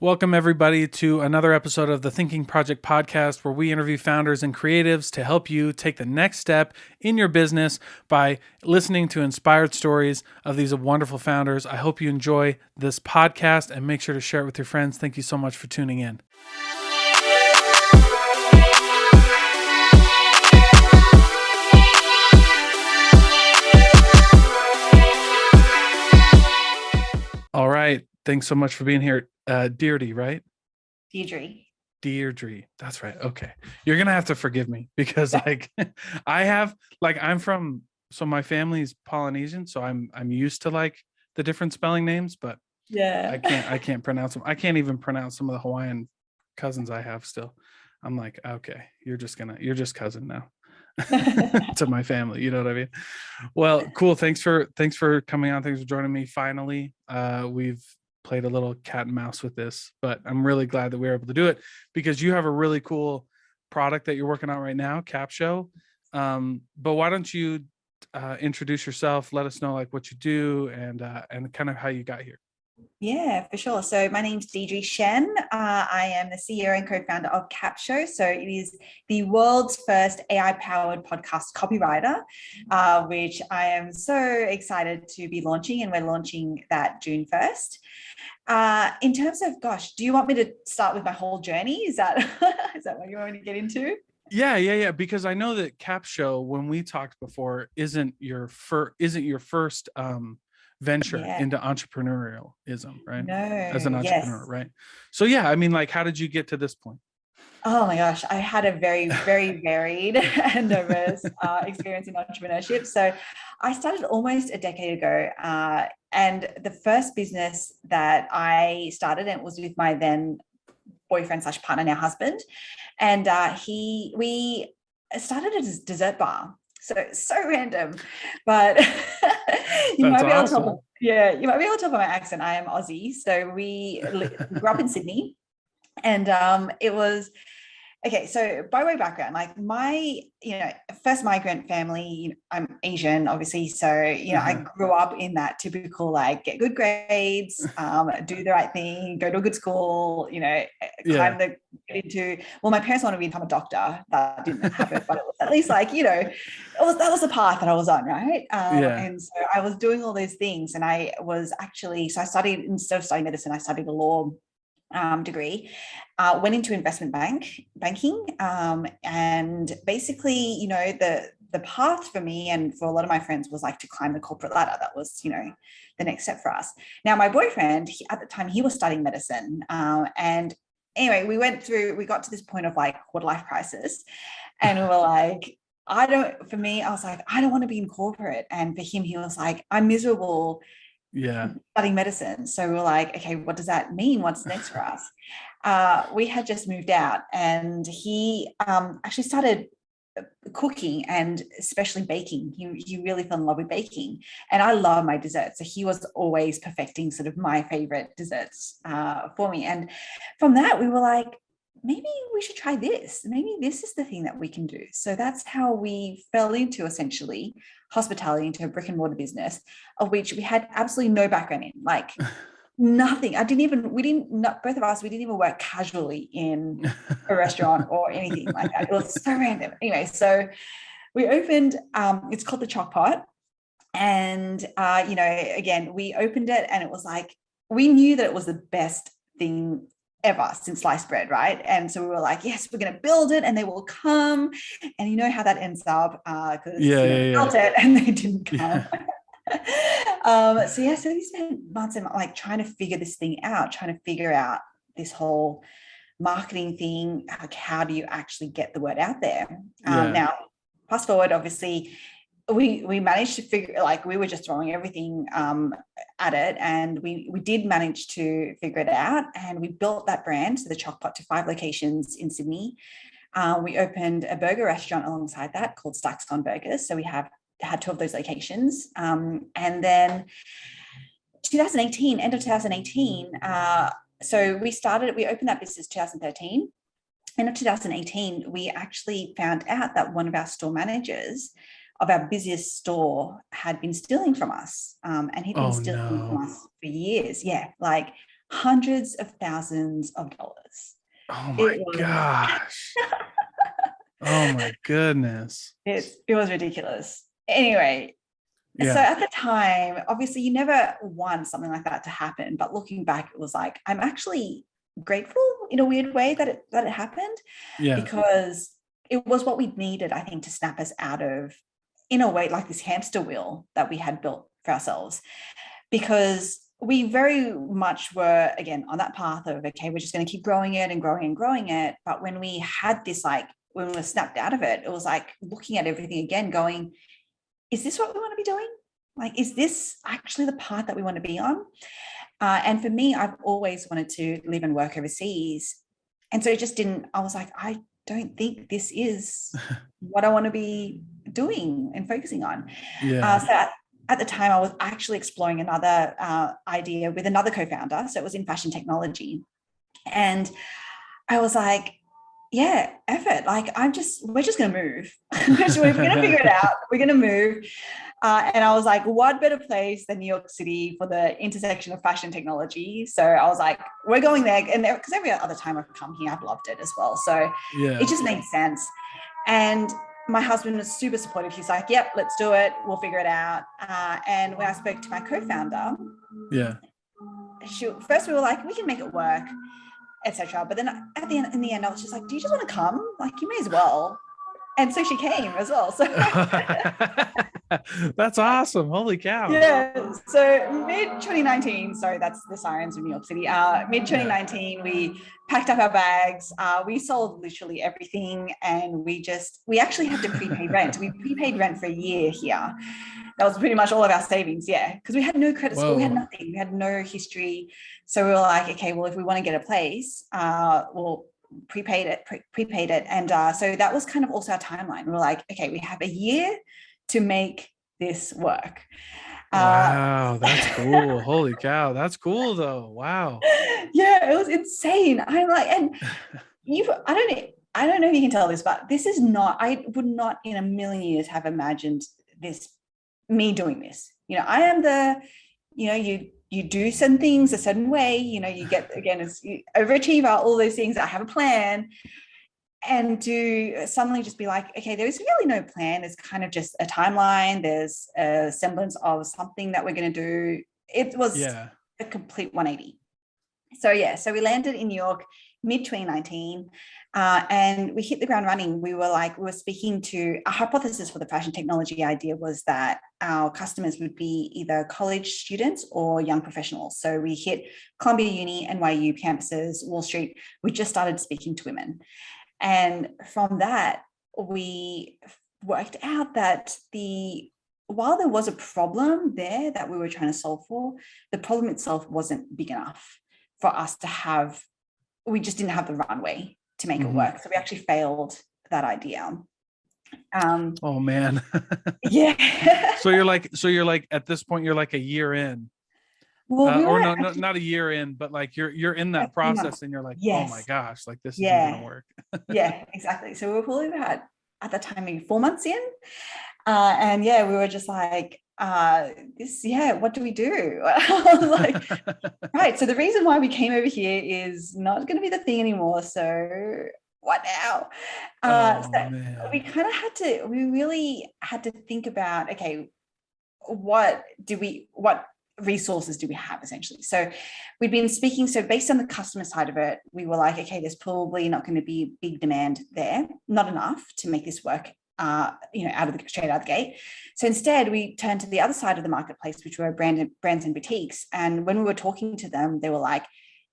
Welcome, everybody, to another episode of the Thinking Project podcast, where we interview founders and creatives to help you take the next step in your business by listening to inspired stories of these wonderful founders. I hope you enjoy this podcast and make sure to share it with your friends. Thank you so much for tuning in. All right. Thanks so much for being here. Deidre, right? Deidre. That's right. Okay. You're going to have to forgive me because so my family's Polynesian, so I'm used to the different spelling names, but yeah, I can't pronounce them. I can't even pronounce some of the Hawaiian cousins I have still. I'm like, okay, you're just cousin now to my family. You know what I mean? Well, cool. Thanks for coming on. Thanks for joining me. Finally, we've played a little cat and mouse with this, but I'm really glad that we were able to do it because you have a really cool product that you're working on right now, Capsho. But why don't you introduce yourself? Let us know what you do and kind of how you got here. Yeah, for sure. So my name's Deidre Tshien. I am the CEO and co-founder of Capsho. So it is the world's first AI-powered podcast copywriter, which I am so excited to be launching, and we're launching that June 1st. In terms of, do you want me to start with my whole journey? Is that what you want me to get into? Yeah. Because I know that Capsho, when we talked before, isn't your first venture into entrepreneurialism, right? No, As an entrepreneur, right? So yeah, I mean, how did you get to this point? Oh my gosh, I had a very, very varied and diverse experience in entrepreneurship. So I started almost a decade ago. And the first business that I started, and it was with my then boyfriend / partner, now husband. And we started a dessert bar. So random, but you might be able to tell by my accent. I am Aussie. So we grew up in Sydney, and it was okay. So by way of background, my first migrant family. I'm Asian, obviously. So I grew up in that typical get good grades, do the right thing, go to a good school. My parents wanted me to become a doctor. That didn't happen, but it was at least that was the path that I was on, right? And so I was doing all those things, and I studied, instead of studying medicine, I studied a law degree, went into investment banking, and basically, the path for me and for a lot of my friends was to climb the corporate ladder. That was, the next step for us. Now, my boyfriend, at the time, he was studying medicine, and anyway, we got to this point of quarter life crisis, and we were I was I don't want to be in corporate, and for him, he was I'm miserable. Studying medicine. So we were okay, what does that mean? What's next for us? We had just moved out, and he actually started cooking, and especially baking. He really fell in love with baking, and I love my desserts. So he was always perfecting sort of my favorite desserts for me. And from that, we were maybe we should try this. Maybe this is the thing that we can do. So that's how we fell into, essentially, hospitality, into a brick and mortar business, of which we had absolutely no background in, nothing. Both of us, we didn't even work casually in a restaurant or anything like that. It was so random. Anyway, so we opened, it's called the Choc Pot. And, again, we opened it, and it was we knew that it was the best thing ever since sliced bread, right? And so we were yes, we're going to build it, and they will come. And you know how that ends up, because built it and they didn't come. So we spent months and trying to figure this thing out, trying to figure out this whole marketing thing. How do you actually get the word out there? Now, fast forward, obviously, we managed to figure, we were just throwing everything at it, and we did manage to figure it out, and we built that brand, so the Choc Pot, to 5 locations in Sydney. We opened a burger restaurant alongside that called Stacks on Burgers. So we had 2 of those locations. And then 2018, end of 2018, so we opened that business 2013. End of 2018, we actually found out that one of our store managers of our busiest store had been stealing from us. And he'd been stealing from us for years. Yeah, hundreds of thousands of dollars. Oh my gosh. Oh my goodness. It was ridiculous. Anyway, so at the time, obviously you never want something like that to happen, but looking back, it was like, I'm actually grateful in a weird way that it happened, because it was what we needed, I think, to snap us out of, in a way, like this hamster wheel that we had built for ourselves, because we very much were, again, on that path of, okay, we're just going to keep growing it and growing and growing it. But when we had this, like, when we were snapped out of it, it was like looking at everything again, going, is this what we want to be doing? Like, is this actually the path that we want to be on? And for me, I've always wanted to live and work overseas. And so it just didn't, I was like, I don't think this is what I want to be doing and focusing on. So at the time, I was actually exploring another idea with another co-founder. So it was in fashion technology. And I was like, yeah, effort. Like, we're just going to move. We're going to figure it out. We're going to move. And I was like, what better place than New York City for the intersection of fashion technology? So I was like, we're going there. And because every other time I've come here, I've loved it as well. So it just made sense. And my husband was super supportive. He's like, yep, let's do it. We'll figure it out. And when I spoke to my co-founder, first we were like, we can make it work, etc. But then in the end, I was just like, do you just want to come? Like, you may as well. And so she came as well. So that's awesome. Holy cow. Yeah. So mid-2019, sorry, that's the sirens of New York City. Mid-2019, we packed up our bags. We sold literally everything. And we actually had to prepay rent. We prepaid rent for a year here. That was pretty much all of our savings. Yeah. Because we had no credit score. We had nothing. We had no history. So we were like, okay, well, if we want to get a place, we'll prepaid it. And so that was kind of also our timeline. We were like, okay, we have a year to make this work. Wow, that's cool. Holy cow, that's cool though. Wow. Yeah, it was insane. I'm like, and I don't know if you can tell this, but this is not, I would not in a million years have imagined me doing this. I am you do certain things a certain way, you get, again, as you overachiever, all those things. I have a plan, and to suddenly just be like, okay, there's really no plan. There's kind of just a timeline. There's a semblance of something that we're going to do. It was a complete 180. So we landed in New York mid-2019, and we hit the ground running. We were speaking to, a hypothesis for the fashion technology idea was that our customers would be either college students or young professionals. So we hit Columbia Uni, NYU campuses, Wall Street. We just started speaking to women. And from that, we worked out that while there was a problem there that we were trying to solve for, the problem itself wasn't big enough for us to have. We just didn't have the runway to make it work. So we actually failed that idea. Oh man. Yeah. So you're like at this point, you're like a year in. Well, not a year in, but like you're in that process, and you're like, oh my gosh, like this isn't gonna work. Yeah, exactly. So we were probably about, at that time, maybe 4 months in, and we were just like, what do we do? I was like, right. So the reason why we came over here is not going to be the thing anymore. So what now? We really had to think about, okay, what resources do we have, essentially? So we'd been speaking, so based on the customer side of it, we were like, okay, there's probably not going to be big demand there, not enough to make this work, straight out of the gate. So instead we turned to the other side of the marketplace, which were brands and boutiques. And when we were talking to them, they were like,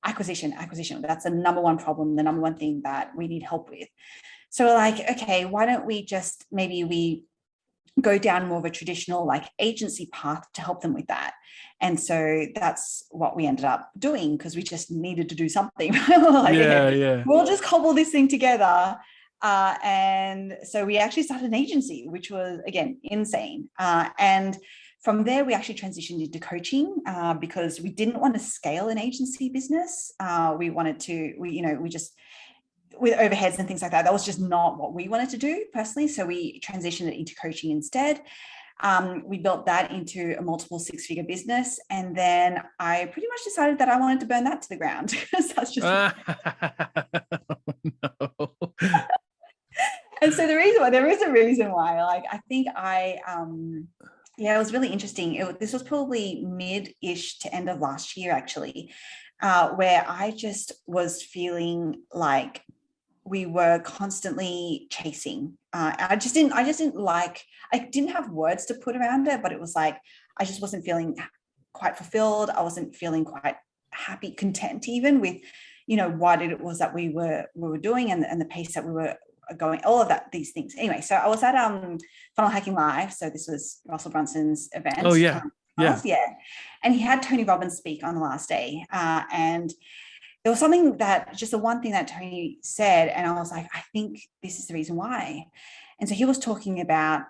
acquisition, that's the number one problem, the number one thing that we need help with. So we're like, okay, why don't we just, maybe we go down more of a traditional like agency path to help them with that. And so that's what we ended up doing, because we just needed to do something. We'll just cobble this thing together. And so we actually started an agency, which was, again, insane. And from there, we actually transitioned into coaching, because we didn't want to scale an agency business. We wanted to, we just, with overheads and things like that, that was just not what we wanted to do personally. So we transitioned it into coaching instead. We built that into a multiple six-figure business. And then I pretty much decided that I wanted to burn that to the ground because that's just. No. And so there is a reason why, like, I think it was really interesting. This was probably mid-ish to end of last year, actually, where I just was feeling like we were constantly chasing. I didn't have words to put around it, but it was like, I just wasn't feeling quite fulfilled. I wasn't feeling quite happy, content even with, what it was that we were doing and the pace that we were going, all of these things. Anyway, so I was at Funnel Hacking Live. So this was Russell Brunson's event. Oh yeah. Yeah. And he had Tony Robbins speak on the last day. And there was something just the one thing that Tony said, and I was like, I think this is the reason why. And so he was talking about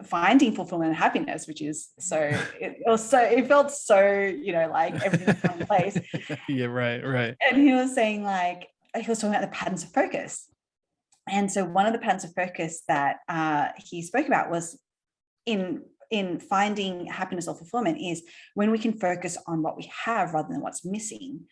finding fulfillment and happiness, which is it felt so, like everything was in place. Yeah, right. And he was saying, like, he was talking about the patterns of focus. And so one of the patterns of focus that he spoke about was in finding happiness or fulfillment is when we can focus on what we have rather than what's missing.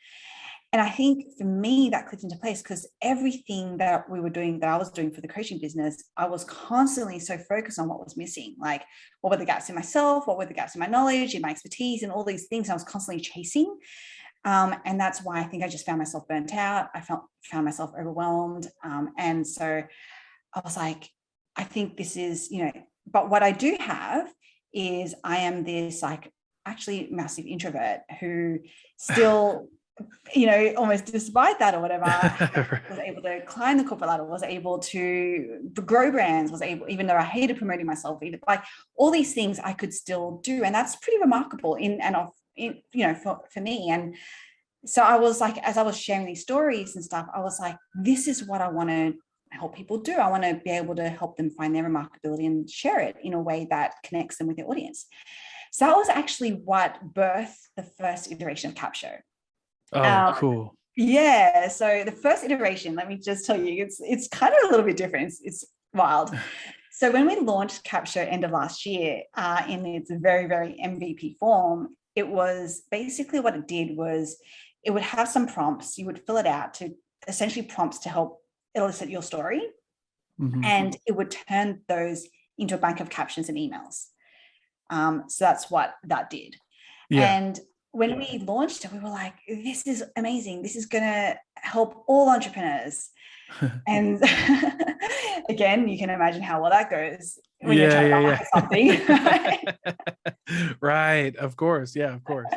And I think for me, that clicked into place because everything that I was doing for the coaching business, I was constantly so focused on what was missing. Like, what were the gaps in myself? What were the gaps in my knowledge, in my expertise, and all these things I was constantly chasing. And that's why I think I just found myself burnt out. I found myself overwhelmed. And so I was like, I think this is, but what I do have is I am this, like, actually massive introvert who still almost despite that or whatever, was able to climb the corporate ladder, was able to grow brands, even though I hated promoting myself, like all these things I could still do. And that's pretty remarkable for me. And so I was like, as I was sharing these stories and stuff, I was like, this is what I want to help people do. I want to be able to help them find their remarkability and share it in a way that connects them with their audience. So that was actually what birthed the first iteration of Capsho. Oh, cool. Yeah. So the first iteration, let me just tell you, it's kind of a little bit different. It's wild. So when we launched Capsho end of last year, in its very, very MVP form, it was basically what it did was it would have some prompts. You would fill it out to essentially prompts to help elicit your story. Mm-hmm. And it would turn those into a bank of captions and emails. So that's what that did. Yeah. And when we launched it, we were like, this is amazing. This is going to help all entrepreneurs. And again, you can imagine how well that goes when you're trying to market something. Right? Right. Of course. Yeah, of course.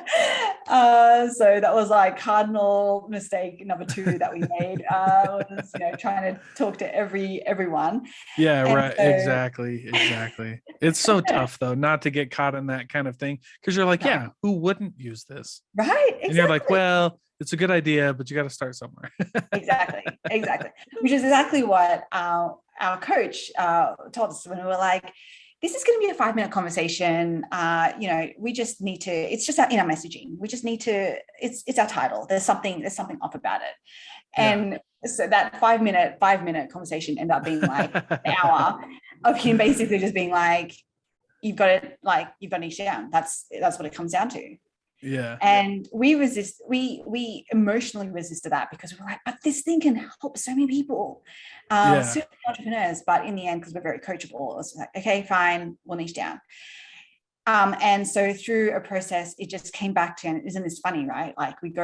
So that was like cardinal mistake number 2 that we made, was trying to talk to everyone. Yeah, and right. So, exactly. It's so tough though not to get caught in that kind of thing, because you're like, yeah, who wouldn't use this? Right. Exactly. And you're like, well, it's a good idea, but you got to start somewhere. Exactly. Which is exactly what our coach told us when we were like, this is going to be a 5-minute conversation. We just need to, it's just in our messaging. We just need to, it's our title. There's something off about it. And so that 5-minute conversation ended up being like an hour of him basically just being like, you've got to niche down. That's what it comes down to. Yeah. And we emotionally resisted that because we were like, but this thing can help so many people, so many entrepreneurs. But in the end, because we're very coachable, it was like, okay, fine, we'll niche down. And so through a process, it just came back to, and isn't this funny, right? Like we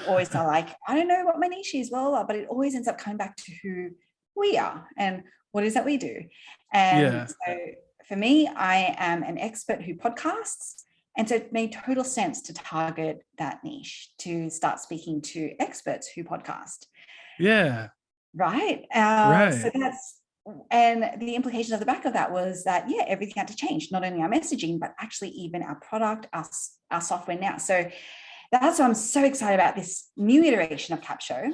always are like, I don't know what my niche is, but it always ends up coming back to who we are and what it is that we do. And so for me, I am an expert who podcasts. And so it made total sense to target that niche, to start speaking to experts who podcast. Yeah. Right. Right. So and the implication of the back of that was that, everything had to change, not only our messaging, but actually even our product, our software now. So that's why I'm so excited about this new iteration of Capsho,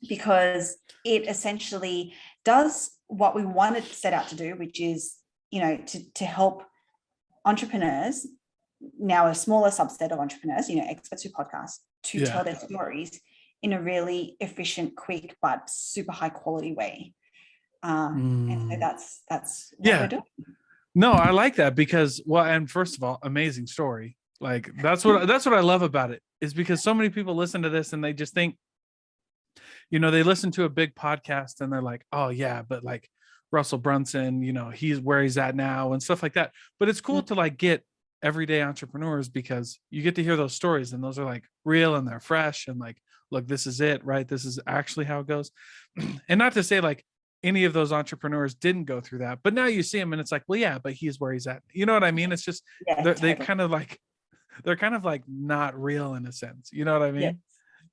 because it essentially does what we wanted to set out to do, which is, to help entrepreneurs, now a smaller subset of entrepreneurs, experts who podcast, to tell their stories in a really efficient, quick, but super high quality way. And so that's what we're doing. No, I like that because, well, and first of all, amazing story. Like that's what I love about it, is because so many people listen to this and they just think, they listen to a big podcast and they're like, oh yeah, but like Russell Brunson, he's where he's at now and stuff like that. But it's cool to like get everyday entrepreneurs, because you get to hear those stories and those are like real and they're fresh and like, look, this is it, right? This is actually how it goes. And not to say like any of those entrepreneurs didn't go through that, but now you see him and it's like, well, yeah, but he's where he's at. You know what I mean? It's just, Yeah, they totally. they're kind of like not real in a sense. You know what I mean? Yeah.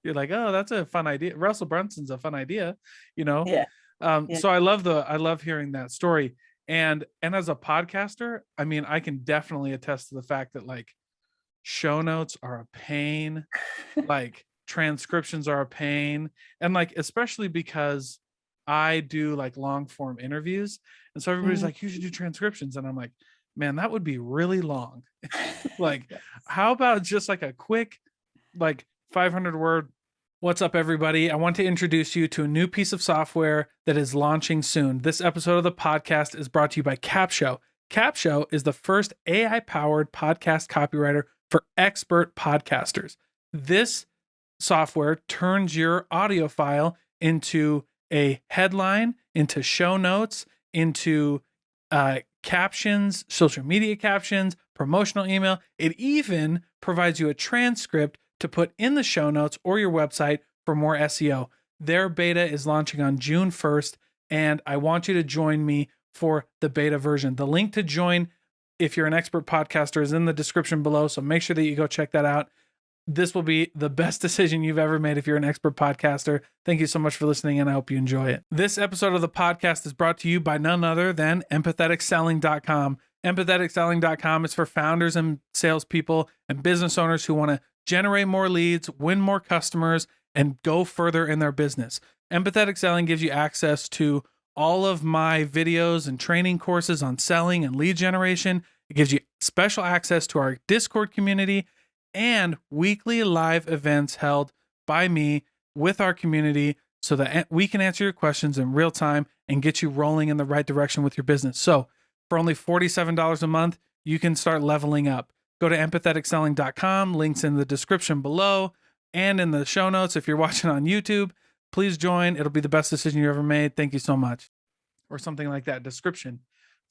You're like, oh, that's a fun idea. Russell Brunson's a fun idea, you know? Yeah. Yeah. So I love hearing that story. And as a podcaster, I mean, I can definitely attest to the fact that like show notes are a pain, like transcriptions are a pain. And like, especially because I do like long form interviews. And so everybody's like, you should do transcriptions. And I'm like, man, that would be really long. Like, Yes. how about just like a quick, like 500-word. What's up, everybody? I want to introduce you to a new piece of software that is launching soon. This episode of the podcast is brought to you by Capsho. Capsho is the first AI-powered podcast copywriter for expert podcasters. This software turns your audio file into a headline, into show notes, into captions, social media captions, promotional email. It even provides you a transcript to put in the show notes or your website for more SEO. Their beta is launching on June 1st, and I want you to join me for the beta version. The link to join, if you're an expert podcaster, is in the description below, so make sure that you go check that out. This will be the best decision you've ever made if you're an expert podcaster. Thank you so much for listening, and I hope you enjoy it. This episode of the podcast is brought to you by none other than empatheticselling.com. Empatheticselling.com is for founders and salespeople and business owners who want to generate more leads, win more customers, and go further in their business. Empathetic Selling gives you access to all of my videos and training courses on selling and lead generation. It gives you special access to our Discord community and weekly live events held by me with our community so that we can answer your questions in real time and get you rolling in the right direction with your business. So for only $47 a month, you can start leveling up. Go to empatheticselling.com, links in the description below and in the show notes. If you're watching on YouTube, please join. It'll be the best decision you ever made. Thank you so much. Or something like that, description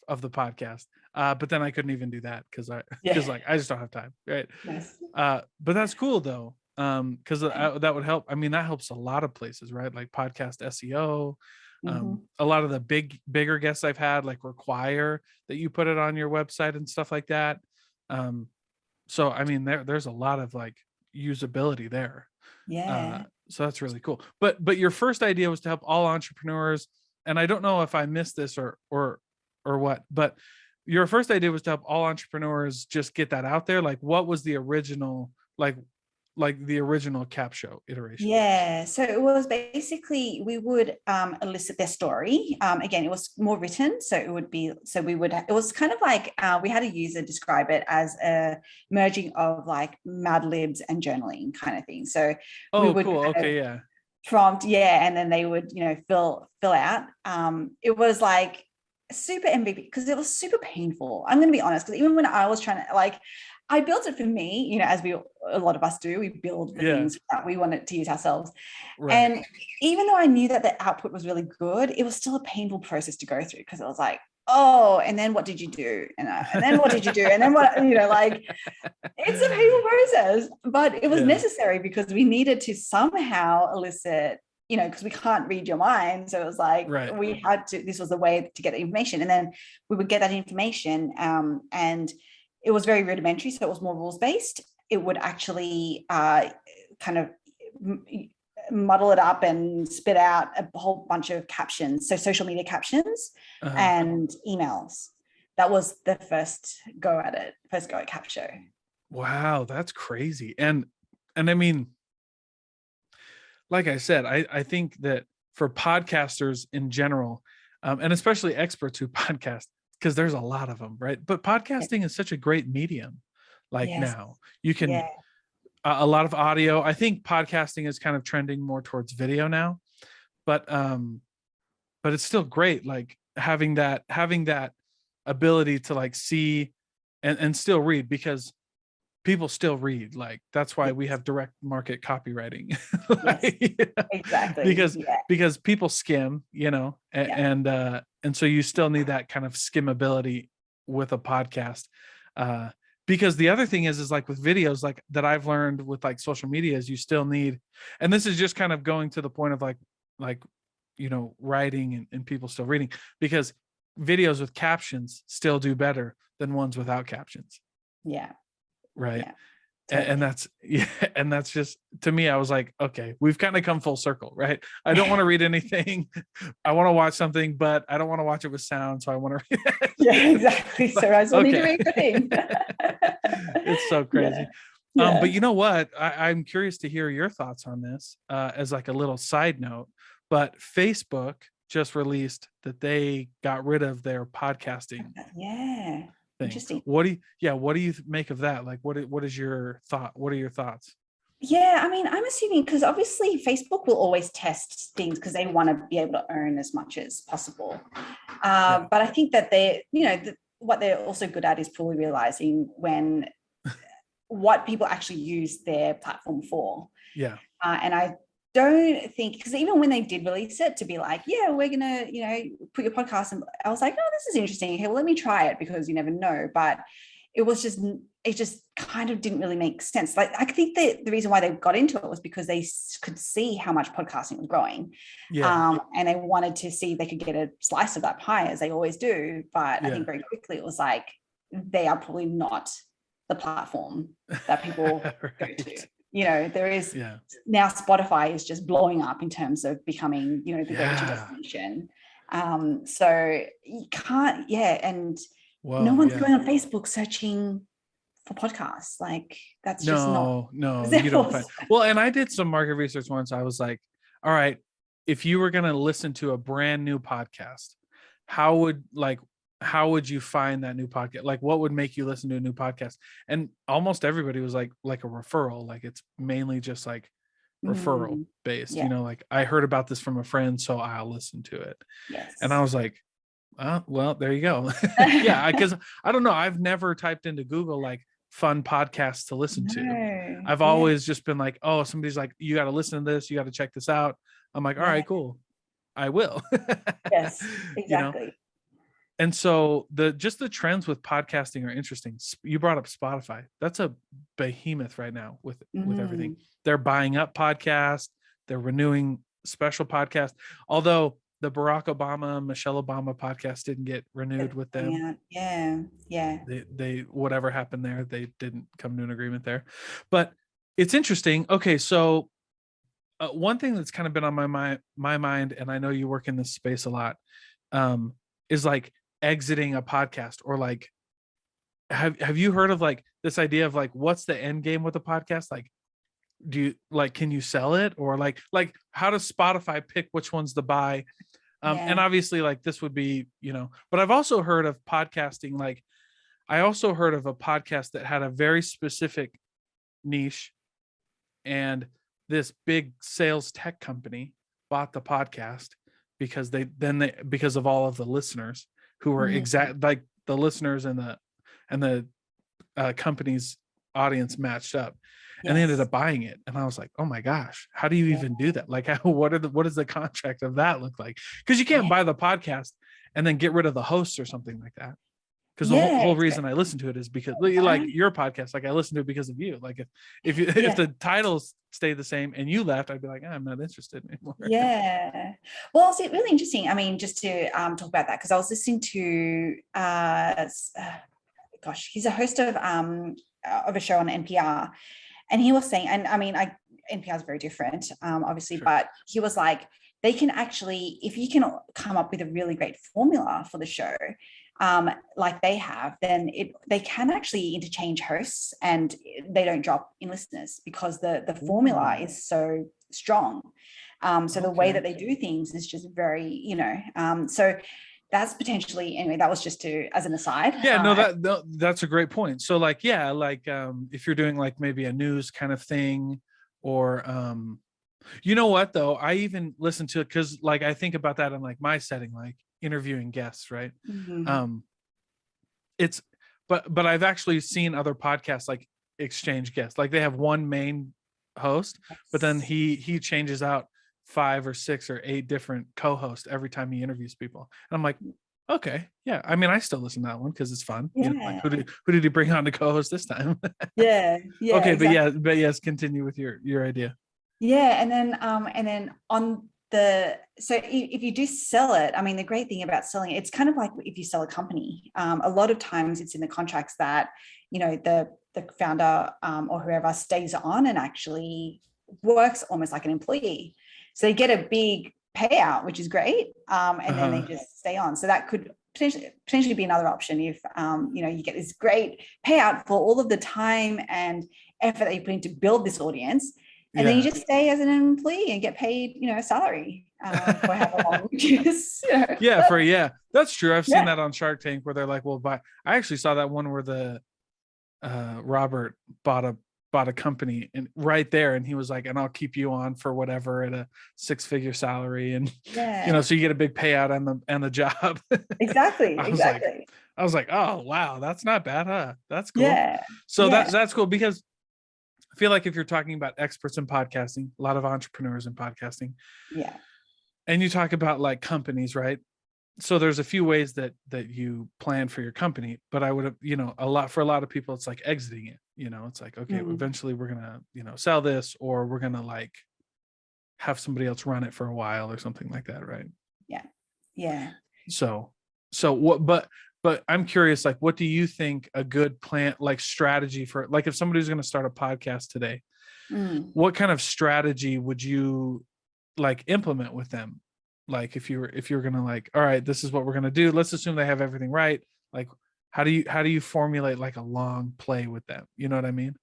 of the podcast. But then I couldn't even do that because I just don't have time. Right. Yes. But that's cool though. Because that would help. I mean, that helps a lot of places, right? Like podcast SEO. A lot of the bigger guests I've had like require that you put it on your website and stuff like that. So I mean, there's a lot of like usability there. Yeah. So that's really cool. But your first idea was to help all entrepreneurs, and I don't know if I missed this or what, but your first idea was to help all entrepreneurs just get that out there. Like, what was the original like the original Capsho iteration? Yeah, so it was basically we would elicit their story. Again, it was more written, so it was kind of like we had a user describe it as a merging of like Mad Libs and journaling kind of thing. So we would cool. Okay, yeah. Prompt, yeah, and then they would fill out. It was like super MVP because it was super painful. I'm going to be honest, because even when I was trying to I built it for me, as a lot of us do. We build the things that we wanted to use ourselves. Right. And even though I knew that the output was really good, it was still a painful process to go through because it was like, oh, and then what did you do? And then what did you do? And then what, it's a painful process, but it was necessary because we needed to somehow elicit, because we can't read your mind. So it was like, we had to, this was a way to get the information. And then we would get that information and it was very rudimentary, so it was more rules-based. It would actually kind of muddle it up and spit out a whole bunch of captions, so social media captions and emails. That was the first go at Capsho. Wow, that's crazy. And I mean, like I said, I think that for podcasters in general, and especially experts who podcast, because there's a lot of them, right? But podcasting is such a great medium. Now you can a lot of audio. I think podcasting is kind of trending more towards video now, but it's still great. Like having that ability to like see and still read, because people still read. Like that's why we have direct market copywriting. Like, Yes, exactly. because people skim, and so you still need that kind of skimmability with a podcast. Because the other thing is like with videos, like that I've learned with like social media, is you still need, and this is just kind of going to the point of like writing and people still reading, because videos with captions still do better than ones without captions. Yeah. Right. Yeah. Totally. And that's just, to me, I was like, okay, we've kind of come full circle, right? I don't want to read anything. I want to watch something, but I don't want to watch it with sound. So I want to read it. Yeah, exactly. So I still need to read the thing. It's so crazy. Yeah. But you know what? I'm curious to hear your thoughts on this, as like a little side note. But Facebook just released that they got rid of their podcasting. Yeah. Thing. Interesting. What do you make of that? Like, what is your thought? What are your thoughts? Yeah, I mean, I'm assuming, because obviously Facebook will always test things because they want to be able to earn as much as possible. But I think that what they're also good at is probably realizing what people actually use their platform for. Yeah. And I don't think, because even when they did release it to be like, yeah, we're gonna put your podcast, and I was like, oh, this is interesting, okay, well, let me try it, because you never know. But it just kind of didn't really make sense. Like, I think that the reason why they got into it was because they could see how much podcasting was growing. And they wanted to see if they could get a slice of that pie, as they always do. But I think very quickly it was like, they are probably not the platform that people go to. There is now, Spotify is just blowing up in terms of becoming, the go-to destination. So you can't, and no one's going on Facebook searching for podcasts. Like, that's just not. No, you don't find. Well, and I did some market research once. I was like, all right, if you were going to listen to a brand new podcast, how would you find that new podcast? Like, what would make you listen to a new podcast? And almost everybody was like a referral. Like, it's mainly just like referral based, like, I heard about this from a friend, so I'll listen to it. Yes. And I was like, well, there you go. Yeah. Because I don't know. I've never typed into Google like fun podcasts to listen to. I've always just been like, oh, somebody's like, you got to listen to this. You got to check this out. I'm like, all right, cool. I will. Yes, exactly. And so the trends with podcasting are interesting. You brought up Spotify. That's a behemoth right now with everything. They're buying up podcasts. They're renewing special podcasts. Although the Barack Obama, Michelle Obama podcast didn't get renewed with them. Yeah. They whatever happened there, they didn't come to an agreement there. But it's interesting. Okay, so one thing that's kind of been on my mind, and I know you work in this space a lot, is like exiting a podcast, or like, have you heard of like this idea of like, what's the end game with a podcast? Like, do you like, can you sell it, or like how does Spotify pick which ones to buy? And obviously like this would be, but I've also heard of podcasting. Like, I also heard of a podcast that had a very specific niche, and this big sales tech company bought the podcast because because of all of the listeners who were exact, like the listeners and the company's audience matched up, and they ended up buying it. And I was like, oh my gosh, how do you even do that? Like, what does the contract of that look like? Because you can't buy the podcast and then get rid of the hosts or something like that. Because the whole reason I listen to it is because, like your podcast, like I listen to it because of you. Like if the titles stay the same and you left, I'd be like, I'm not interested anymore. Yeah. Well, it's really interesting. I mean, just to talk about that, because I was listening to, he's a host of a show on NPR, and he was saying, and I mean, NPR is very different, obviously, but he was like, they can actually, if you can come up with a really great formula for the show, like they have, then they can actually interchange hosts and they don't drop in listeners, because the formula is so strong. So the way that they do things is just very, so that's potentially, anyway, that was just as an aside. That's a great point. So like, if you're doing like maybe a news kind of thing, or you know what though, I even listen to it because like I think about that in like my setting, like interviewing guests, right? it's, but I've actually seen other podcasts like exchange guests. Like they have one main host, but then he changes out 5 or 6 or 8 different co-hosts every time he interviews people. And I'm like, okay, yeah. I mean, I still listen to that one because it's fun. You know, like who did he bring on to co-host this time? Yeah. Okay, Exactly. but yes, continue with your idea. Yeah, and then on the, so if you do sell it, I mean, the great thing about selling it, it's kind of like if you sell a company. A lot of times it's in the contracts that, you know, the founder or whoever stays on and actually works almost like an employee. So they get a big payout, which is great, and then they just stay on. So that could potentially be another option if you know, you get this great payout for all of the time and effort that you put in to build this audience. And then you just stay as an employee and get paid, you know, a salary for however long. That's true. I've seen that on Shark Tank where they're like, well, I actually saw that one where the Robert bought a company and right there, and he was like, and I'll keep you on for whatever at a 6-figure salary, and you know, so you get a big payout on the job. Exactly. I was like, oh wow, that's not bad, huh? That's cool. Yeah. So that's cool, because I feel like if you're talking about experts in podcasting, a lot of entrepreneurs in podcasting. Yeah. And you talk about like companies, right? So there's a few ways that you plan for your company, but I would have, you know, for a lot of people, it's like exiting it. You know, it's like, okay, eventually we're going to, you know, sell this, or we're going to like have somebody else run it for a while or something like that. Right. Yeah. Yeah. So what, but I'm curious, like, what do you think a good plan, like strategy for, like, if somebody's going to start a podcast today, what kind of strategy would you like implement with them? Like if you're going to like, all right, this is what we're going to do. Let's assume they have everything right. Like, how do you formulate like a long play with them? You know what I mean?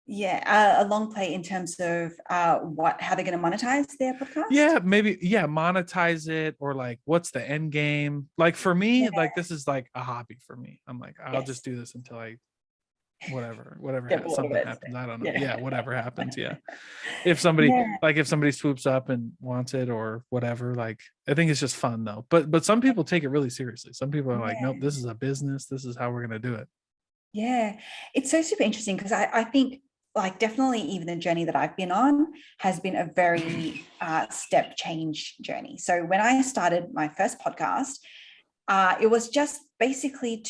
Yeah, a long play in terms of how they're going to monetize their podcast. Yeah, maybe. Yeah, monetize it, or like, what's the end game? Like for me, like this is like a hobby for me. I'm like, I'll just do this until I, whatever something happens. I don't know. Yeah, whatever happens. Yeah, if somebody swoops up and wants it or whatever, like I think it's just fun though. But some people take it really seriously. Some people are like, nope, this is a business. This is how we're gonna do it. Yeah, it's so super interesting because I think like definitely even the journey that I've been on has been a very step change journey. So when I started my first podcast, it was just basically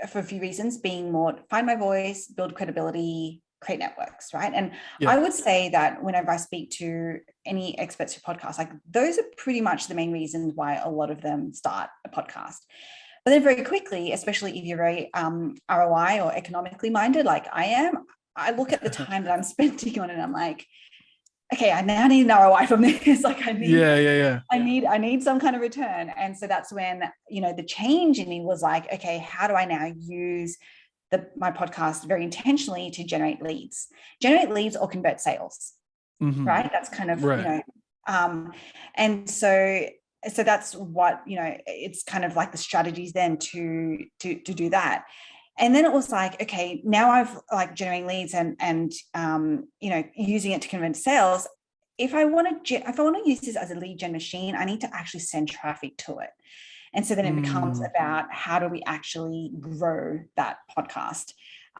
for a few reasons, being more find my voice, build credibility, create networks, right? And I would say that whenever I speak to any experts who podcast, like those are pretty much the main reasons why a lot of them start a podcast. But then very quickly, especially if you're very ROI or economically minded, like I am, I look at the time that I'm spending on it and I'm like, okay, I now need an ROI from this. Like I need some kind of return. And so that's when, you know, the change in me was like, okay, how do I now use my podcast very intentionally to generate leads or convert sales, right? That's kind of, you know, and so that's what, you know, it's kind of like the strategies then to do that. And then it was like, okay, now I've like generating leads and you know, using it to convert sales. If I want to use this as a lead gen machine, I need to actually send traffic to it. And so then it becomes about how do we actually grow that podcast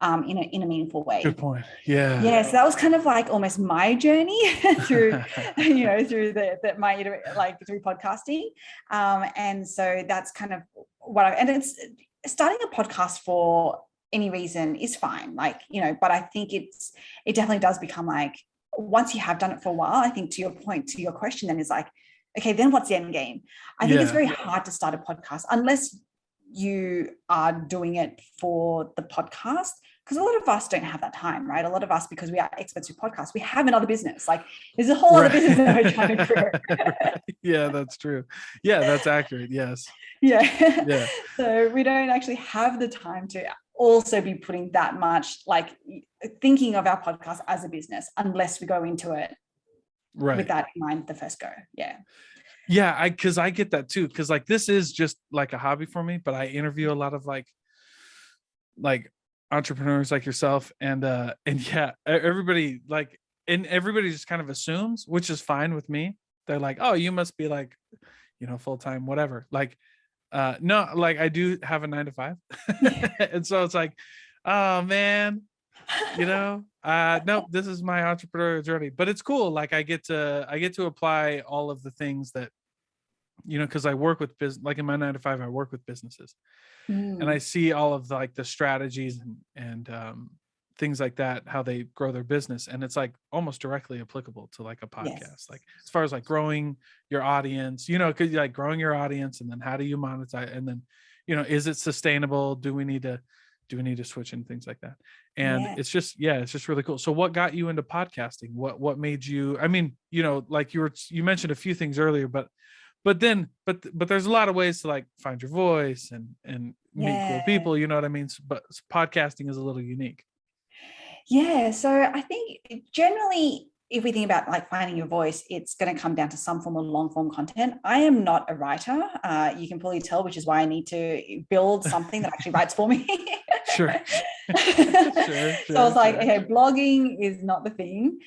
in a meaningful way. Good point. Yeah. Yeah. So that was kind of like almost my journey through, you know, through through podcasting. And so that's kind of and it's starting a podcast for any reason is fine. Like, you know, but I think it definitely does become like, once you have done it for a while, I think to your point, to your question then is like, okay, then what's the end game? I think it's very hard to start a podcast unless you are doing it for the podcast, because a lot of us don't have that time, right? A lot of us, because we are experts with podcasts, we have another business. Like there's a whole other business that we're trying to grow. Yeah, that's true. Yeah, that's accurate. Yes. Yeah. So we don't actually have the time to also be putting that much, like thinking of our podcast as a business, unless we go into it with that in mind the first go. Yeah, because I get that too, because like this is just like a hobby for me, but I interview a lot of like entrepreneurs like yourself, and yeah, everybody just kind of assumes, which is fine with me. They're like, oh, you must be like, you know, full-time, whatever. Like No, like I do have a 9 to 5. And so it's like, oh man, nope, this is my entrepreneurial journey, but it's cool. Like I get to apply all of the things that, because I work with business, like in my 9 to 5, I work with businesses, and I see all of the strategies and things like that, how they grow their business. And it's like almost directly applicable to like a podcast. Yes. Like as far as like growing your audience, because like growing your audience, and then how do you monetize? And then, is it sustainable? Do we need to switch and things like that? And it's just really cool. So what got you into podcasting? What made you, I mean, like you mentioned a few things earlier, but there's a lot of ways to like find your voice and meet cool people, you know what I mean? But podcasting is a little unique. Yeah. So I think generally, if we think about like finding your voice, it's going to come down to some form of long form content. I am not a writer. You can probably tell, which is why I need to build something that actually writes for me. Sure. So I was like, okay, blogging is not the thing.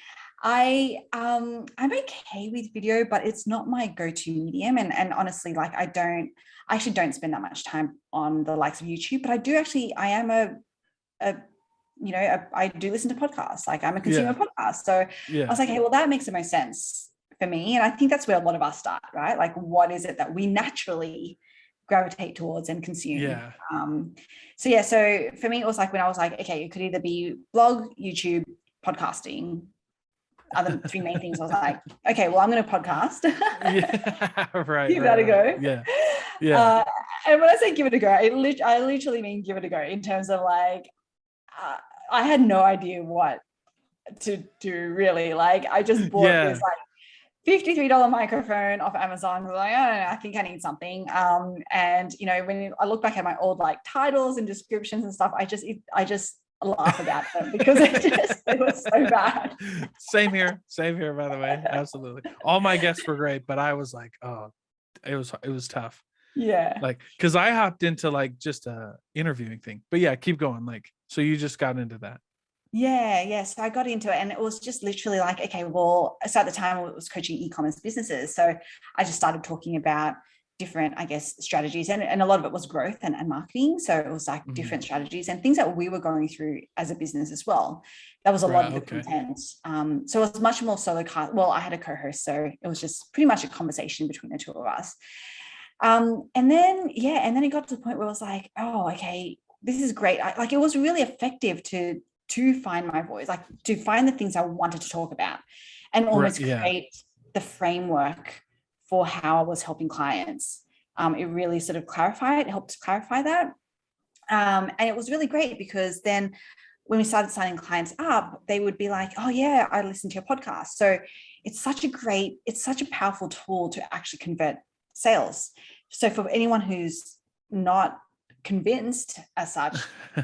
I'm okay with video, but it's not my go-to medium. And honestly, like I actually don't spend that much time on the likes of YouTube, but I am I do listen to podcasts. Like I'm a consumer podcast. So I was like, hey, well, that makes the most sense for me. And I think that's where a lot of us start, right? Like, what is it that we naturally gravitate towards and consume? Yeah. So for me, it was like when I was like, okay, it could either be blog, YouTube, podcasting. Other 3 main things. I was like, okay, well, I'm going to podcast. Right. Give that a go. Yeah. And when I say give it a go, I literally mean give it a go in terms of like, I had no idea what to do really. Like I just bought this like $53 microphone off Amazon. I was like, I don't know, I think I need something. And when I look back at my old like titles and descriptions and stuff, I just laugh about them because it was so bad. Same here, by the way. Absolutely. All my guests were great, but I was like, oh, it was tough. Yeah. Like, cause I hopped into like just a interviewing thing, but yeah, keep going. Like, so you just got into that. Yeah. So I got into it and it was just literally like, okay, well, so at the time it was coaching e-commerce businesses. So I just started talking about different, I guess, strategies and a lot of it was growth and marketing. So it was like different strategies and things that we were going through as a business as well. That was a lot of the content. So it was much more solo cast. Well, I had a co-host, so it was just pretty much a conversation between the two of us. And then it got to the point where I was like, oh, okay, this is great. It was really effective to find my voice, like to find the things I wanted to talk about and almost create the framework for how I was helping clients. It really sort of helped clarify that. And it was really great because then when we started signing clients up, they would be like, oh yeah, I listened to your podcast. So it's such a powerful tool to actually convert sales. So for anyone who's not convinced as such,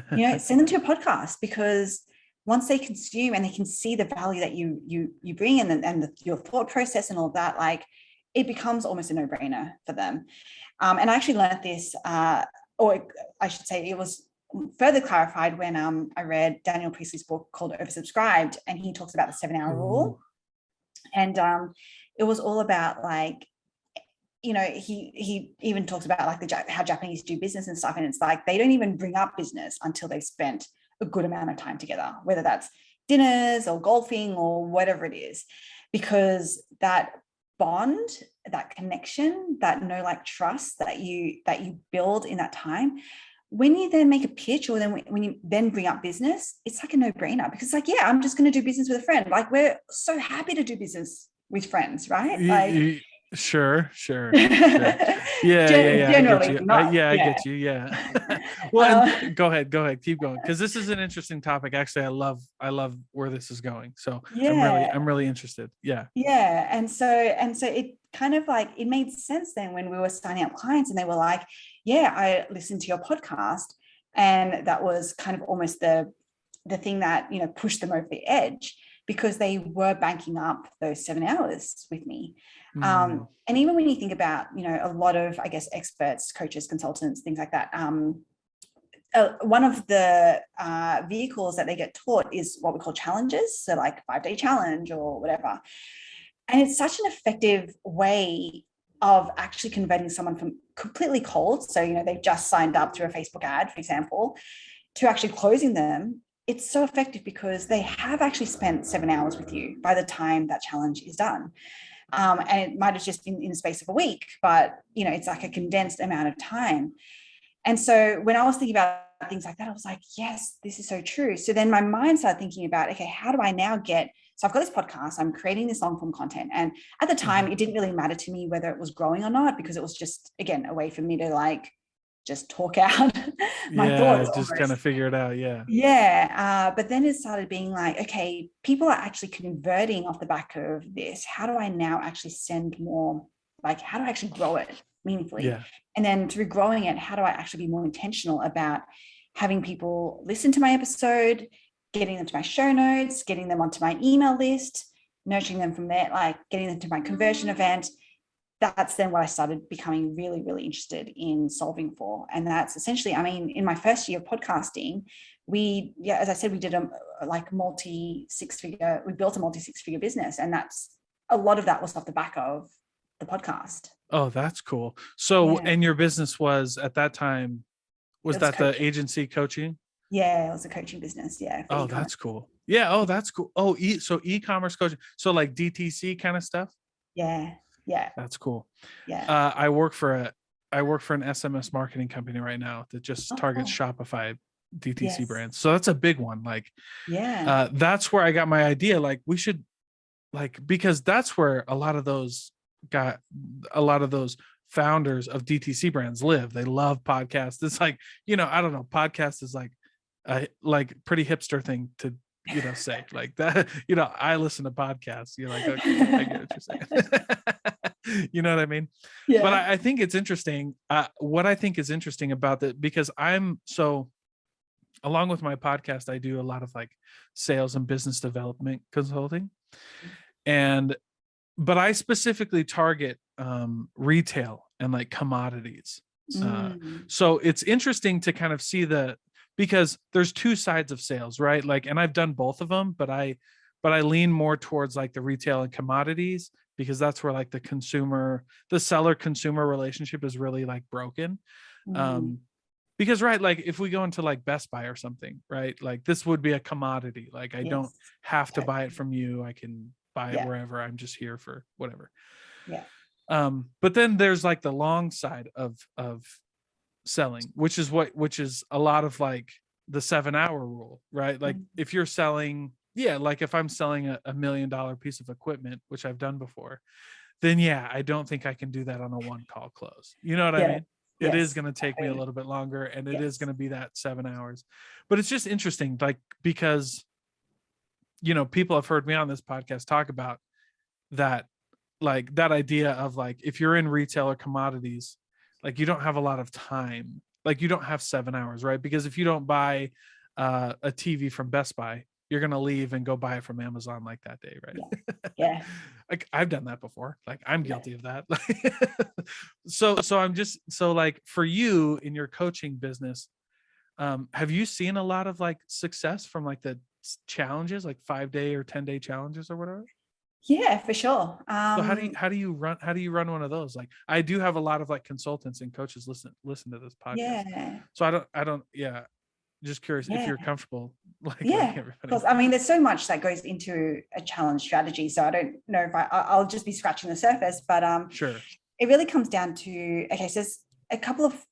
send them to a podcast, because once they consume and they can see the value that you bring and your thought process and all of that, like it becomes almost a no-brainer for them. And I actually learned this, or I should say it was further clarified when I read Daniel Priestley's book called Oversubscribed, and he talks about the 7-hour rule. And it was all about like, he even talks about like how Japanese do business and stuff. And it's like, they don't even bring up business until they've spent a good amount of time together, whether that's dinners or golfing or whatever it is, because that bond, that connection, that trust that you build in that time, when you then make a pitch or then when you then bring up business, it's like a no-brainer, because it's like, yeah, I'm just going to do business with a friend. Like we're so happy to do business with friends, right? Like Sure. Yeah. Generally, I get you. Yeah. Well, go ahead, keep going, because this is an interesting topic. Actually, I love where this is going. So I'm really interested. Yeah. And so it kind of like, it made sense then when we were signing up clients and they were like, yeah, I listened to your podcast, and that was kind of almost the thing that pushed them over the edge, because they were banking up those 7 hours with me. And even when you think about, a lot of, I guess, experts, coaches, consultants, things like that, one of the vehicles that they get taught is what we call challenges. So like 5-day challenge or whatever. And it's such an effective way of actually converting someone from completely cold, so they've just signed up through a Facebook ad, for example, to actually closing them, it's so effective because they have actually spent 7 hours with you by the time that challenge is done. And it might have just been in the space of a week, but it's like a condensed amount of time. And so when I was thinking about things like that, I was like, yes, this is so true. So then my mind started thinking about, okay, how do I now so I've got this podcast, I'm creating this long form content. And at the time, it didn't really matter to me whether it was growing or not, because it was just, again, a way for me to like just talk out my thoughts. Just kind of figure it out. But then it started being like, okay, people are actually converting off the back of this. How do I now actually send more? Like, how do I actually grow it meaningfully? And then through growing it, how do I actually be more intentional about having people listen to my episode, getting them to my show notes, getting them onto my email list, nurturing them from there, like getting them to my conversion event. That's then what I started becoming really, really interested in solving for. And that's essentially, in my first year of podcasting, as I said, we did we built a multi-six-figure business. And that's a lot of that was off the back of the podcast. Oh, that's cool. So, and your business was at that time, was that coaching. The agency coaching? Yeah, it was a coaching business. Yeah. Oh, that's cool. Yeah. Oh, that's cool. Oh, so e-commerce coaching. So like DTC kind of stuff. Yeah. That's cool. Yeah. I work for an SMS marketing company right now that just targets Shopify DTC brands. So that's a big one. Like, that's where I got my idea. Like we should because that's where a lot of those founders of DTC brands live. They love podcasts. It's like, I don't know, podcast is like a pretty hipster thing to, say like that, I listen to podcasts. You're like, okay, I get what you're saying. You know what I mean? Yeah. But I think it's interesting. What I think is interesting about that, because along with my podcast, I do a lot of like sales and business development consulting. But I specifically target retail and like commodities. So it's interesting to kind of see because there's two sides of sales, right? Like, and I've done both of them, but I lean more towards like the retail and commodities, because that's where like the seller consumer relationship is really like broken. Because right, like if we go into like Best Buy or something, right? Like this would be a commodity. Like I don't have to buy it from you. I can buy it wherever. I'm just here for whatever. Yeah. But then there's like the long side of selling, which is a lot of like the 7-hour rule, right? Like if you're selling, like if I'm selling a $1 million piece of equipment, which I've done before, then I don't think I can do that on a 1-call close. You know what I mean? It is going to take me a little bit longer, and it is going to be that 7 hours. But it's just interesting, like, because people have heard me on this podcast talk about that, like that idea of like, if you're in retail or commodities, like you don't have a lot of time, like you don't have 7 hours, right? Because if you don't buy a TV from Best Buy, you're going to leave and go buy it from Amazon like that day, right? Yeah. Like I've done that before. Like I'm guilty of that. So like for you in your coaching business, have you seen a lot of like success from like the challenges, like 5-day or 10-day challenges or whatever? Yeah, for sure. So how do you run one of those? Like I do have a lot of like consultants and coaches listen to this podcast. Yeah. So I don't. Just curious if you're comfortable. Like, because there's so much that goes into a challenge strategy. So I don't know if I'll just be scratching the surface, but sure. It really comes down to, okay, so there's a couple of,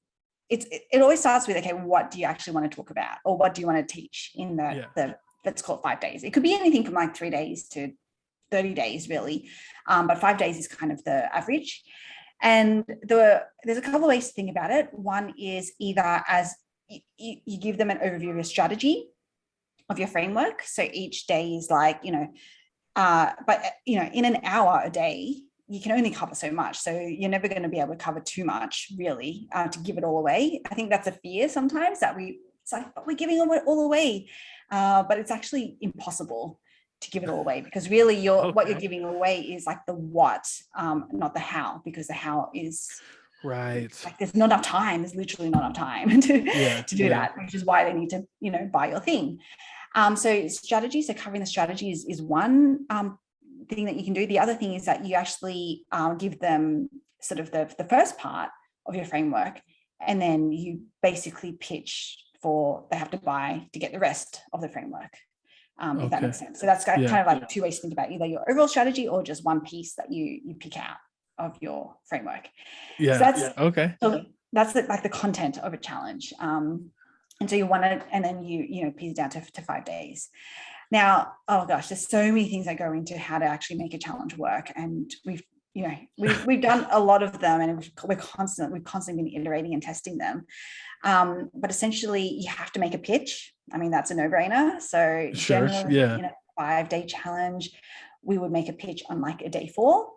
it always starts with, okay, what do you actually want to talk about, or what do you want to teach in the let's call it 5 days. It could be anything from like 3 days to 30 days really, but 5 days is kind of the average. And there's a couple of ways to think about it. One is either as you give them an overview of your strategy, of your framework. So each day is like, but in an hour a day, you can only cover so much. So you're never going to be able to cover too much really, to give it all away. I think that's a fear sometimes that it's like, but we're giving all away. But it's actually impossible to give it all away, because really what you're giving away is like the what, not the how, because the how is right. Like there's not enough time. There's literally not enough time to do that, which is why they need to, buy your thing. So strategy, so covering the strategy is one thing that you can do. The other thing is that you actually give them sort of the first part of your framework, and then you basically pitch for they have to buy to get the rest of the framework, if that makes sense. So that's kind of like two ways to think about either your overall strategy or just one piece that you pick out of your framework. Yeah. So that's okay. So that's like the content of a challenge. And so you want to, and then you piece it down to 5 days. Now, oh gosh, there's so many things that go into how to actually make a challenge work, and we've done a lot of them, and we've constantly been iterating and testing them. But essentially, you have to make a pitch. I mean, that's a no-brainer. So generally, in a 5-day challenge, we would make a pitch on like a day 4.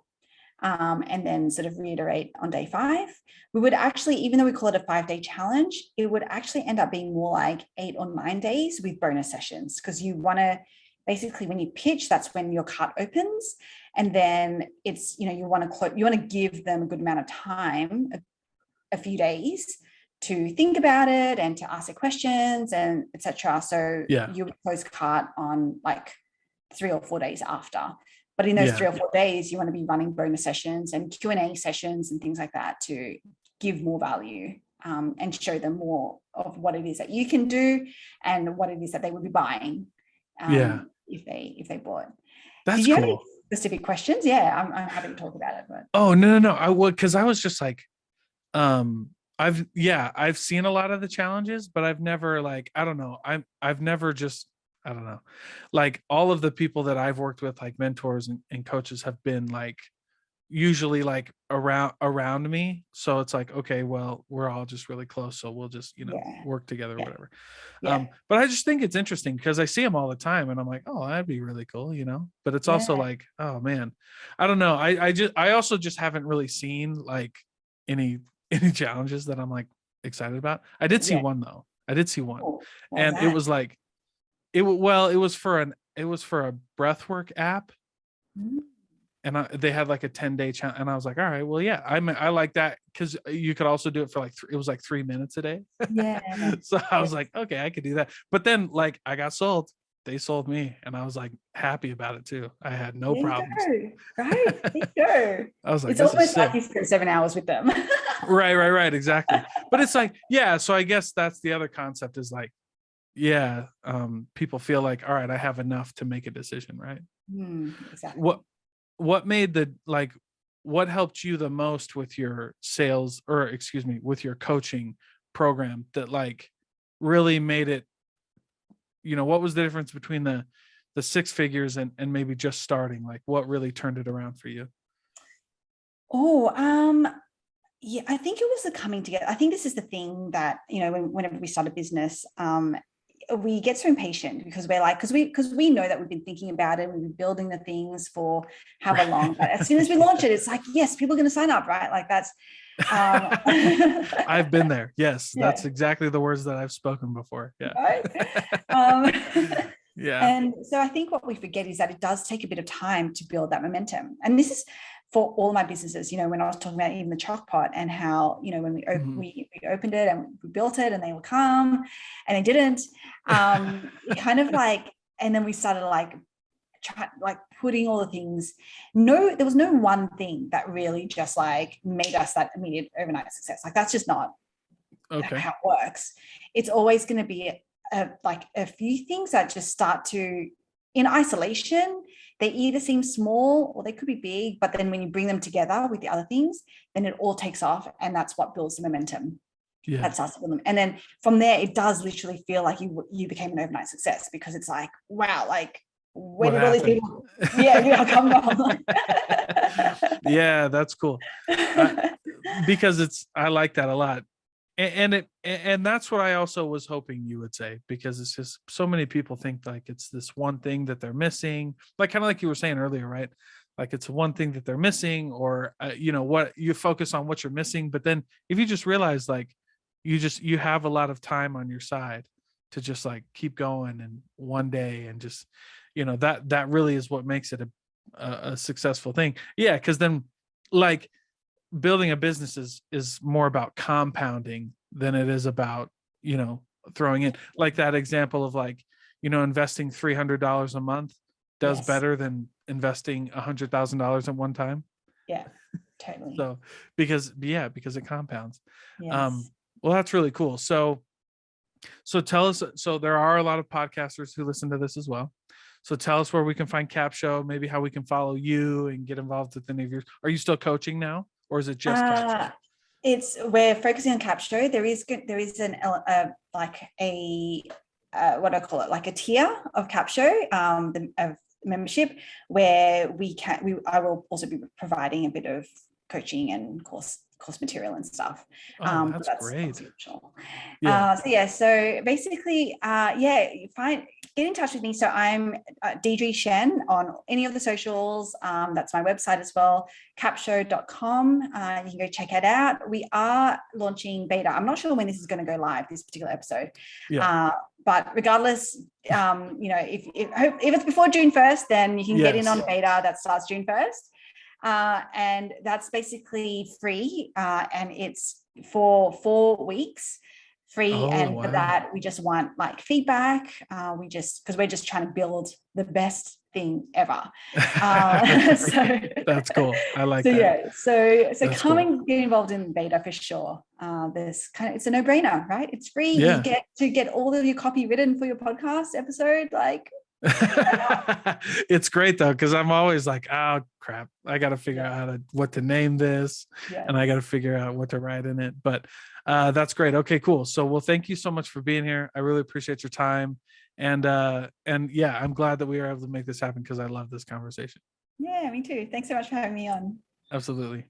And then sort of reiterate on day 5. We would actually, even though we call it a 5-day challenge, it would actually end up being more like 8 or 9 days with bonus sessions, because you want to basically, when you pitch, that's when your cart opens, and then it's, you want to give them a good amount of time, a few days, to think about it and to ask their questions and etc. So you would close cart on like 3 or 4 days after. But in those 3 or 4 days, you want to be running bonus sessions and Q&A sessions and things like that to give more value, and show them more of what it is that you can do and what it is that they would be buying, if they bought. That's Did you cool. have any specific questions? Yeah, I'm happy to talk about it. But oh no, I would, because I was just like, I've seen a lot of the challenges, but I've never like, I don't know, I've never just, I don't know, like all of the people that I've worked with, like mentors and coaches, have been like usually like around me. So it's like, okay, well, we're all just really close, so we'll just work together or whatever. But I just think it's interesting because I see them all the time and I'm like, oh, that'd be really cool, but it's also like, oh man, I don't know, I also just haven't really seen like any challenges that I'm like excited about. I did see one though. Cool. And it was like, it was for a breathwork app. And they had like a 10-day challenge, and I was like, all right, well, yeah, I like that, because you could also do it for like it was like 3 minutes a day. So I was like, okay, I could do that. But then like I got sold. They sold me, and I was like happy about it too. I had no problems. Right. I was like, it's almost like you spent 7 hours with them. Right, exactly. But it's like, so I guess that's the other concept, is like, people feel like, all right, I have enough to make a decision, right? Exactly. What made what helped you the most with your sales, or with your coaching program, that like really made it, what was the difference between the 6 figures and maybe just starting? Like, what really turned it around for you? I think it was the coming together. I think this is the thing that, whenever we start a business, we get so impatient because we're like, because we know that we've been thinking about it, we've been building the things for however long, but as soon as we launch it, it's like, yes, people are going to sign up, right? Like that's I've been there. Yes, that's exactly the words that I've spoken before. Right? And so I think what we forget is that it does take a bit of time to build that momentum. And this is for all my businesses, when I was talking about even the chalk pot, and how, when we opened it and we built it and they will come, and they didn't, kind of like, and then we started like putting all the things. There was no one thing that really just like made us that immediate overnight success. Like that's just not how it works. It's always going to be a few things that just start to, in isolation, they either seem small or they could be big, but then when you bring them together with the other things, then it all takes off, and that's what builds the momentum. That's us for them. And then from there, it does literally feel like you became an overnight success, because it's like, wow, like where did all these people come from? Yeah, that's cool. Because I like that a lot. And that's what I also was hoping you would say, because it's just so many people think like it's this one thing that they're missing, like kind of like you were saying earlier, right? Like it's one thing that they're missing, or what you focus on, what you're missing. But then if you just realize like you have a lot of time on your side to just like keep going, and one day, and just that really is what makes it a successful thing. Because then like building a business is more about compounding than it is about throwing in, like that example of like investing $300 a month does better than investing $100,000 at one time. Totally. So because it compounds. Yes. Well, that's really cool. So tell us, so there are a lot of podcasters who listen to this as well. So tell us where we can find Capsho, maybe how we can follow you and get involved with any of yours. Are you still coaching now, or is it just Capsho? We're focusing on Capsho. There is an like a what do I call it, like a tier of Capsho, of membership, where I will also be providing a bit of coaching and course material and stuff. That's great. So basically, get in touch with me. So I'm Deidre Tshien on any of the socials. That's my website as well, capsho.com. You can go check it out. We are launching beta. I'm not sure when this is going to go live, this particular episode. But regardless, if it's before June 1st, then you can get in on beta that starts June 1st. And that's basically free. And it's for 4 weeks free. For that, we just want like feedback. Because we're just trying to build the best thing ever. So that's cool. I like that. Yeah. So come and get involved in beta for sure. It's a no-brainer, right? It's free. You get to get all of your copy written for your podcast episode. Like, it's great though, because I'm always like, oh crap, I got to figure out what to name this, and I got to figure out what to write in it. But that's great. Okay, cool. So, well, thank you so much for being here. I really appreciate your time, and yeah, I'm glad that we were able to make this happen because I love this conversation. Yeah, me too. Thanks so much for having me on. Absolutely.